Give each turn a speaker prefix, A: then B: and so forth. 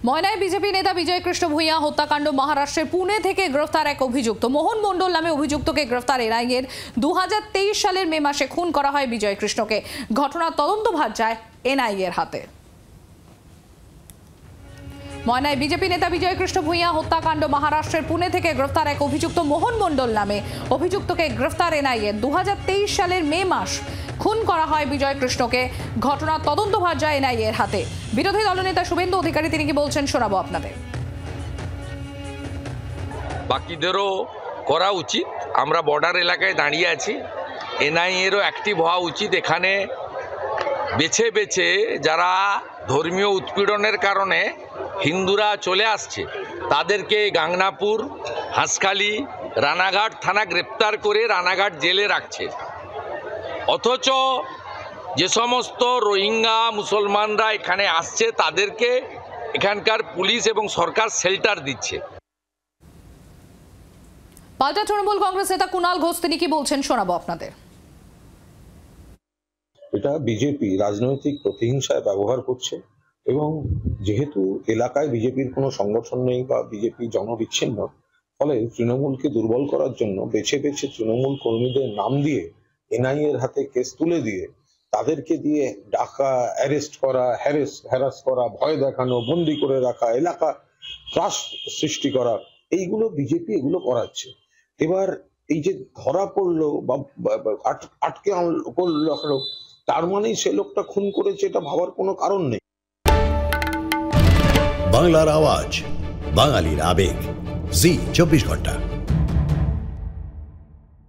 A: ময়নায় BJP নেতা বিজয় কৃষ্ণ ভূঁইয়া হত্যাকাণ্ড মহারাষ্ট্রের পুনে থেকে গ্রেফতার এক অভিযুক্ত। মোহন মণ্ডল নামে অভিযুক্তকে গ্রেফতার এনআইএর 2023 সালের মে মাসে খুন করা হয় বিজয় কৃষ্ণকে। ঘটনার তদন্তভার যায় এনআইএর হাতে। ময়নায় বিজেপি নেতা বিজয় কৃষ্ণ ভূঁইয়া হত্যাকাণ্ড মহারাষ্ট্রের পুনে থেকে গ্রেফতার এক অভিযুক্ত মোহন মণ্ডল নামে অভিযুক্তকে গ্রেফতার এনআইএর 2023 সালের মে মাস খুন করা হয় বিজয় কৃষ্ণকে। ঘটনার তদন্তভার যায় এনআইএর হাতে। বিরোধী দলনেতা শুভেন্দু অধিকারী তিনি কি বলছেন শোনাবো আপনাদের।
B: বাকিদেরও করা উচিত। আমরা বর্ডার এলাকায় দাঁড়িয়ে আছি, এনআইএরও অ্যাক্টিভ হওয়া উচিত। এখানে বেছে বেছে যারা ধর্মীয় উৎপীড়নের কারণে হিন্দুরা চলে আসছে তাদেরকে গাংনাপুর, হাঁসখালি, রানাঘাট থানা গ্রেপ্তার করে রানাঘাট জেলে রাখছে। অথচ যে সমস্ত রোহিঙ্গা মুসলমানরা এখানে আসছে তাদেরকে এখানকার পুলিশ এবং সরকার শেল্টার দিচ্ছে।
A: পাল্টা তৃণমূল কংগ্রেস নেতা কুণাল ঘোষ তিনি কি বলছেন শোনাবো আপনাদের।
C: এটা বিজেপি রাজনৈতিক প্রতিহিংসায় ব্যবহার করছে এবং যেহেতু এলাকায় বিজেপির কোনো সংগঠন নেই বা বিজেপি জনবিচ্ছিন্ন, ফলে তৃণমূলকে দুর্বল করার জন্য বেছে বেছে তৃণমূল কর্মীদের নাম দিয়ে এনআইএ এর হাতে কেস তুলে দিয়ে তাদেরকে দিয়ে ডাকা, অ্যারেস্ট করা, হ্যারাস করা, ভয় দেখানো, বন্দি করে রাখা, এলাকা ত্রাস সৃষ্টি করা, এইগুলো বিজেপি এগুলো করাচ্ছে। এবার এই যে ধরা পড়লো বা আটকে রাখলো, তার মানেই সে লোকটা খুন করেছে এটা ভাবার কোনো কারণ নেই।
D: বাংলার আওয়াজ, বাঙালির আবেগ, জি 24 ঘন্টা।